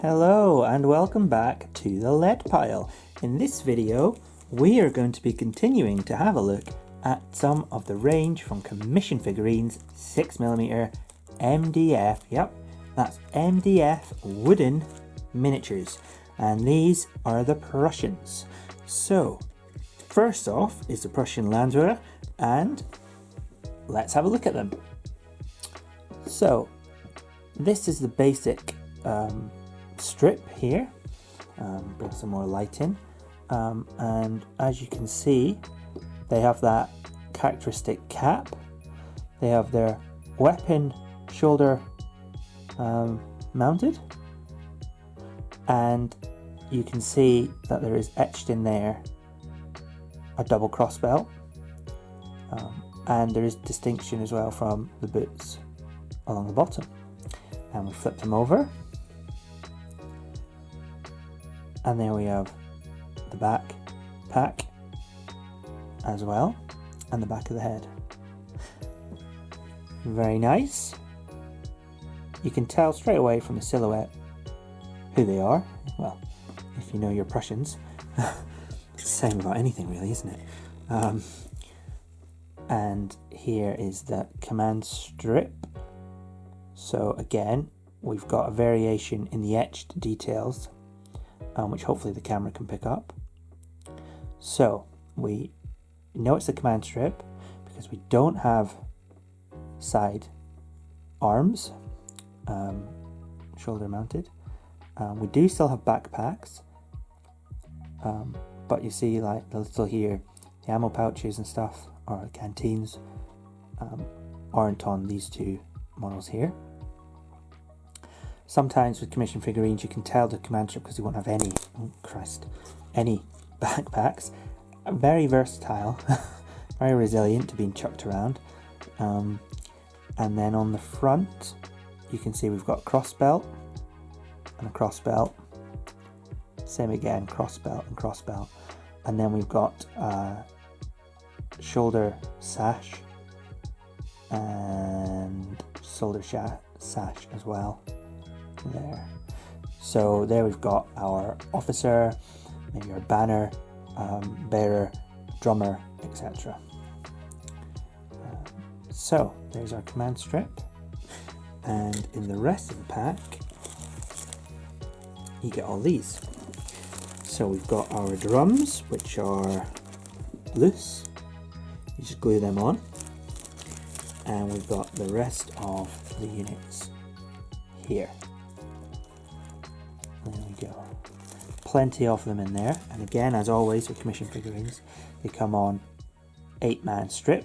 Hello and welcome back to the lead pile. In this video we are going to be continuing to have a look at some of the range from commission figurines 6mm MDF, yep, that's MDF wooden miniatures, and these are the Prussians. So first off is the Prussian Landwehr, and let's have a look at them. So this is the basic strip here. Bring some more light in, and as you can see, they have that characteristic cap. They have their weapon shoulder mounted, and you can see that there is etched in there a double cross belt, and there is distinction as well from the boots along the bottom. And we flip them over, and there we have the back pack as well, and the back of the head. Very nice. You can tell straight away from the silhouette who they are. Well, if you know your Prussians. It's the same about anything really, isn't it? And here is the command strip. So again, we've got a variation in the etched details, which hopefully the camera can pick up. So we know it's the command strip because we don't have side arms, shoulder mounted. We do still have backpacks, but you see, like the little here, the ammo pouches and stuff, or canteens, aren't on these two models here. Sometimes with commission figurines you can tell the command strip because they won't have any, any backpacks. Very versatile, very resilient to being chucked around. And then on the front you can see we've got a cross belt and a cross belt. Same again, cross belt and cross belt. And then we've got shoulder sash and shoulder sash as well there. So there we've got our officer, maybe our banner bearer, drummer, etc. So there's our command strip, and in the rest of the pack you get all these. So we've got our drums, which are loose, you just glue them on, and we've got the rest of the units here. There we go. Plenty of them in there, and again, as always with commission figurines, they come on 8-man strip,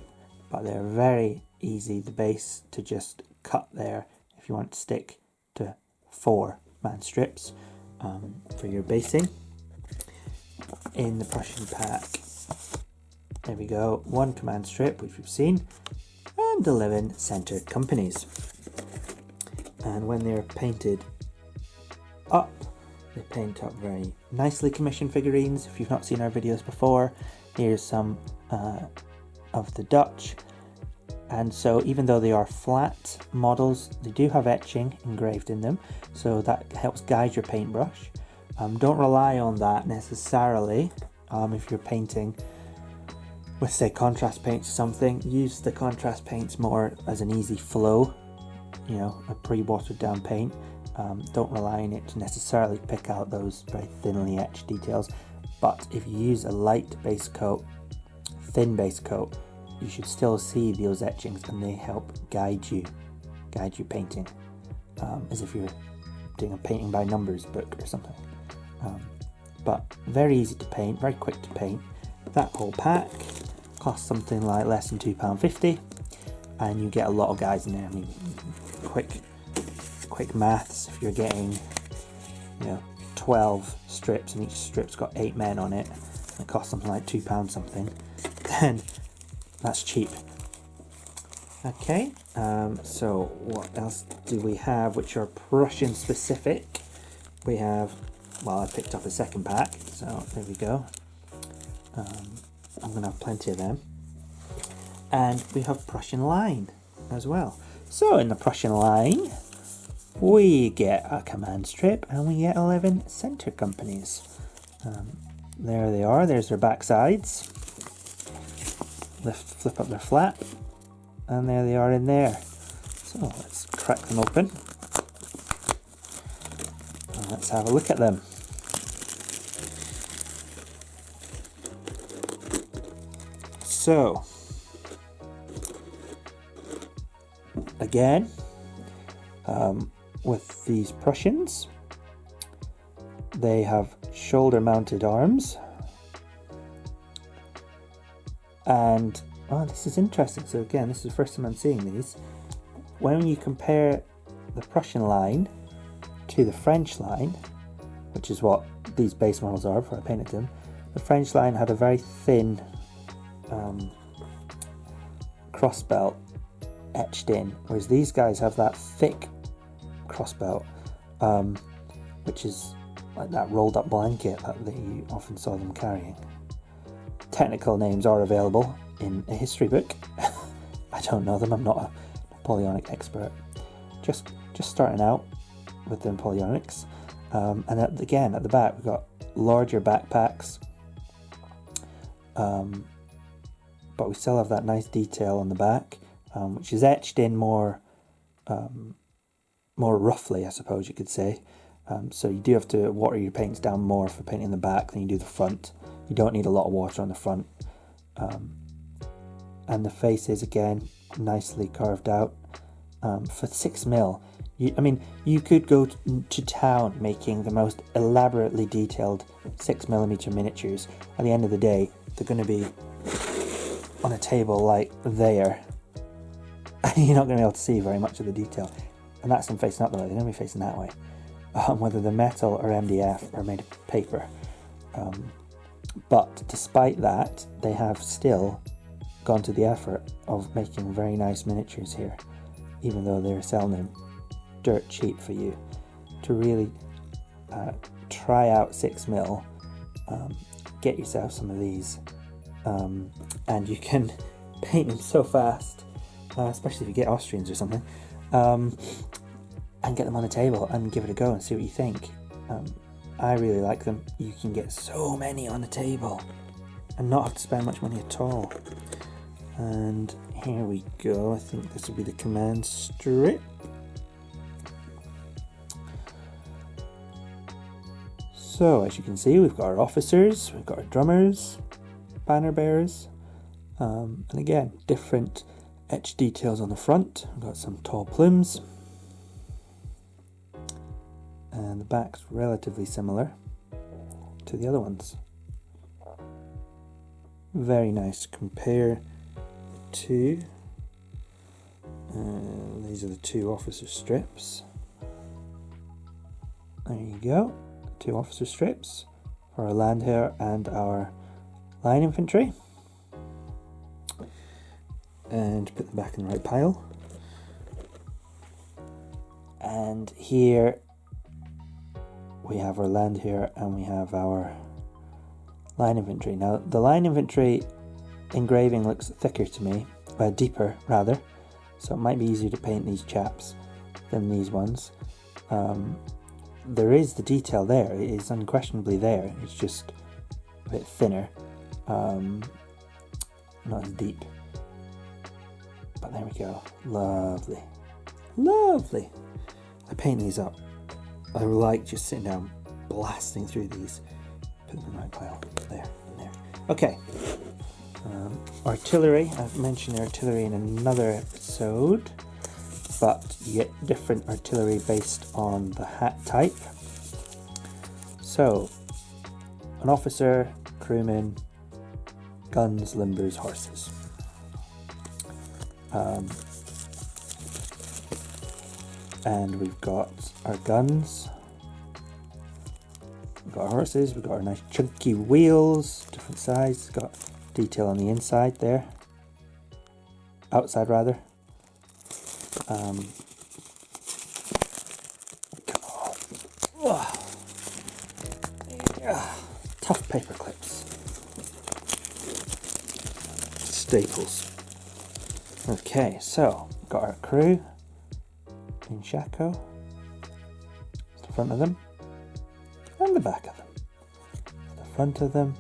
but they're very easy, the base, to just cut there if you want to stick to 4-man strips for your basing. In the Prussian pack, there we go, 1 command strip, which we've seen, and 11 centered companies. And when they're painted up, they paint up very nicely, commission figurines. If you've not seen our videos before, here's some of the Dutch. And so even though they are flat models, they do have etching engraved in them, so that helps guide your paintbrush. Don't rely on that necessarily if you're painting with, say, contrast paints or something. Use the contrast paints more as an easy flow, you know, a pre-watered down paint. Don't rely on it to necessarily pick out those very thinly etched details, but if you use a light base coat, thin base coat, you should still see those etchings, and they help guide you painting, as if you're doing a painting by numbers book or something. But very easy to paint, very quick to paint. That whole pack costs something like less than £2.50, and you get a lot of guys in there. I mean, quick maths, if you're getting, 12 strips and each strip's got 8 men on it, and it costs something like £2 something, then that's cheap. Okay, so what else do we have which are Prussian specific? We have, well, I picked up a second pack, so there we go. I'm going to have plenty of them. And we have Prussian line as well. So in the Prussian line, we get a command strip and we get 11 center companies. There they are, there's their back sides. Flip up their flap, and there they are in there. So let's crack them open. And let's have a look at them. So, again, with these Prussians, they have shoulder mounted arms, and this is interesting. So again, this is the first time I'm seeing these. When you compare the Prussian line to the French line, which is what these base models are before I painted them, the French line had a very thin crossbelt etched in, whereas these guys have that thick crossbelt, which is like that rolled up blanket that you often saw them carrying. Technical names are available in a history book. I don't know them, I'm not a Napoleonic expert. Just starting out with the Napoleonics. And again, at the back we've got larger backpacks, but we still have that nice detail on the back, which is etched in more roughly, I suppose you could say. So you do have to water your paints down more for painting the back than you do the front. You don't need a lot of water on the front. And the faces, again, nicely carved out. For 6mm, you could go to town making the most elaborately detailed 6mm miniatures. At the end of the day, they're going to be on a table like there. You're not going to be able to see very much of the detail. And that's them facing up the way, they're going to be facing that way. Whether they're metal or MDF or made of paper. But despite that, they have still gone to the effort of making very nice miniatures here, even though they're selling them dirt cheap for you. To really try out 6mm, get yourself some of these, and you can paint them so fast, especially if you get Austrians or something, and get them on the table and give it a go and see what you think. I really like them. You can get so many on the table and not have to spend much money at all. And here we go. I think this will be the command strip. So as you can see, we've got our officers, we've got our drummers, banner bearers, and again, different etched details on the front. We've got some tall plumes. And the back's relatively similar to the other ones. Very nice to compare to. These are the two officer strips. There you go, two officer strips for our Landwehr and our line infantry. And put them back in the right pile. And here we have our Landwehr and we have our line infantry. Now the line infantry engraving looks thicker to me, deeper rather, so it might be easier to paint these chaps than these ones. There is the detail there, it is unquestionably there, it's just a bit thinner, not as deep. But there we go, lovely, lovely. I paint these up. I like just sitting down, blasting through these. Put them in the right pile. There, and there. Okay. Artillery. I've mentioned artillery in another episode, but you get different artillery based on the hat type. So, an officer, crewman, guns, limbers, horses. And we've got our guns, we've got our horses, we've got our nice chunky wheels, different size, got detail on the inside there, outside rather. Come on. Tough paper clips. Staples. Okay, so we've got our crew in Shako, the front of them and the back of them. The front of them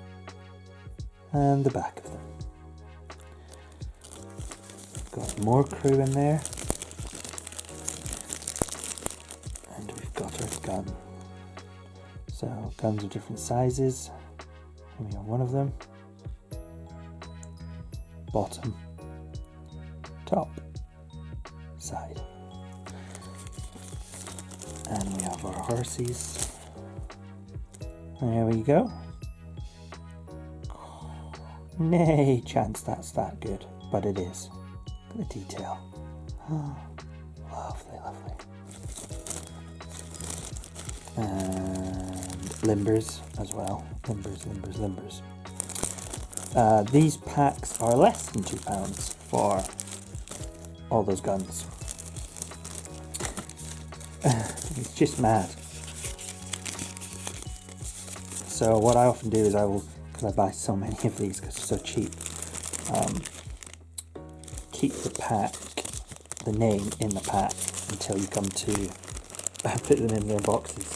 and the back of them. We've got more crew in there. And we've got our gun. So guns are different sizes. Here we have one of them. Bottom, top, side. And we have our horses. There we go. Nay chance that's that good, but it is. Look at the detail. Oh, lovely, lovely. And limbers as well. Limbers. These packs are less than £2 for all those guns. It's just mad. So what I often do is because I buy so many of these because they're so cheap, keep the name in the pack until you come to put them in their boxes,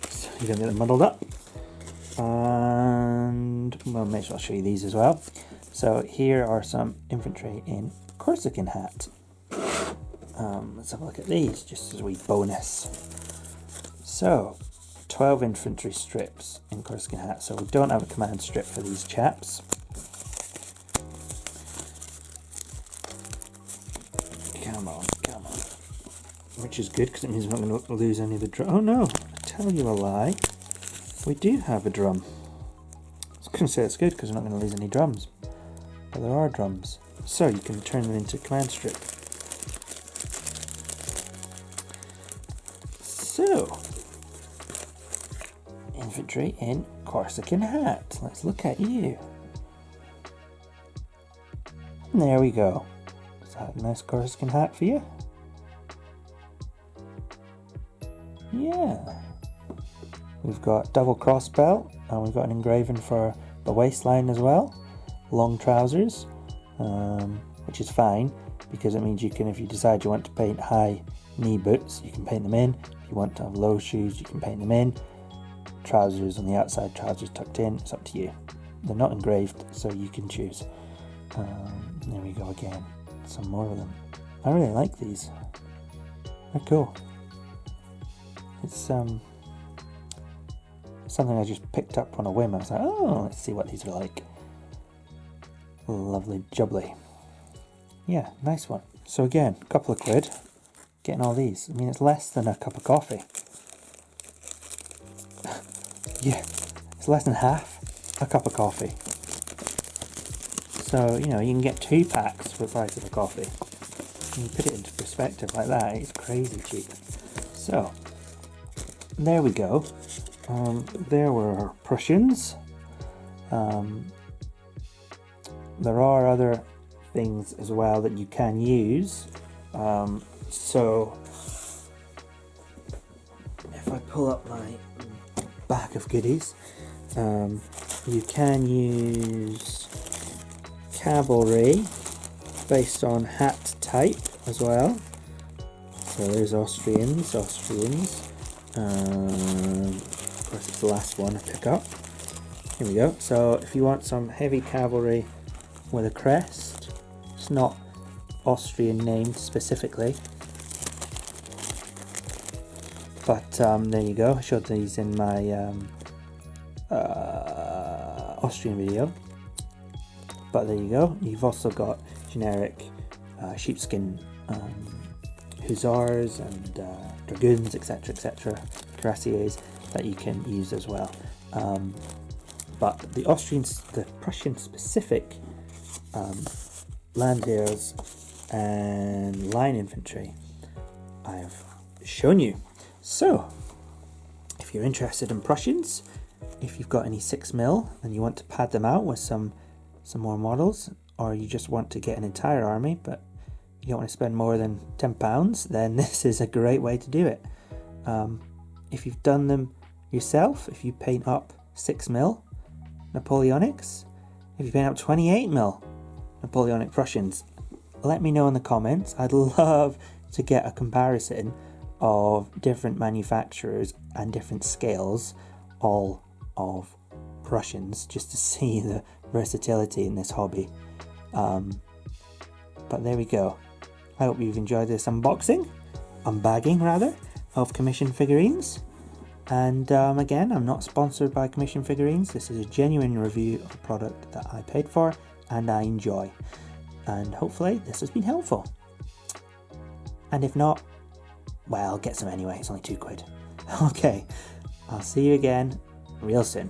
so you don't get them muddled up. And well, may as well show you these as well. So here are some infantry in Corsican hat. Let's have a look at these just as a wee bonus. So 12 infantry strips in Corsican hat. So we don't have a command strip for these chaps. Come on. Which is good because it means we're not going to lose any of the drum. Oh no, I tell you a lie. We do have a drum. I was going to say it's good because we're not going to lose any drums. But there are drums. So you can turn them into command strip. So, infantry in Corsican hat. Let's look at you. And there we go. Is that a nice Corsican hat for you? Yeah. We've got double cross belt, and we've got an engraving for the waistline as well. Long trousers, which is fine because it means you can, if you decide you want to paint high knee boots, you can paint them in. If you want to have low shoes, you can paint them in. Trousers on the outside, trousers tucked in, it's up to you. They're not engraved, so you can choose. There we go again. Some more of them. I really like these. They're cool. It's something I just picked up on a whim. I was like, oh, let's see what these are like. Lovely jubbly. Yeah, nice one. So again, a couple of quid. Getting all these. I mean, it's less than a cup of coffee. Yeah, it's less than half a cup of coffee. So, you know, you can get 2 packs for the price of a coffee. And you put it into perspective like that, it's crazy cheap. So, there we go. There were Prussians. There are other things as well that you can use. So if I pull up my back of goodies, you can use cavalry based on hat type as well. So there's Austrians. Of course, it's the last one I pick up. Here we go. So if you want some heavy cavalry with a crest, it's not Austrian named specifically, but there you go. I showed these in my Austrian video, but there you go. You've also got generic sheepskin hussars and dragoons, etc., cuirassiers that you can use as well. But the Prussian specific Lanciers and line infantry I've shown you. So if you're interested in Prussians, if you've got any 6mm and you want to pad them out with some more models, or you just want to get an entire army but you don't want to spend more than £10, then this is a great way to do it. If you've done them yourself, if you paint up 6mm Napoleonics, if you paint up 28mm Napoleonic Prussians, let me know in the comments. I'd love to get a comparison of different manufacturers and different scales, all of Prussians, just to see the versatility in this hobby. But there we go. I hope you've enjoyed this unbagging of commission figurines. And again, I'm not sponsored by Commission Figurines. This is a genuine review of a product that I paid for and I enjoy. And hopefully this has been helpful. And if not, well, get some anyway. It's only £2. Okay, I'll see you again real soon.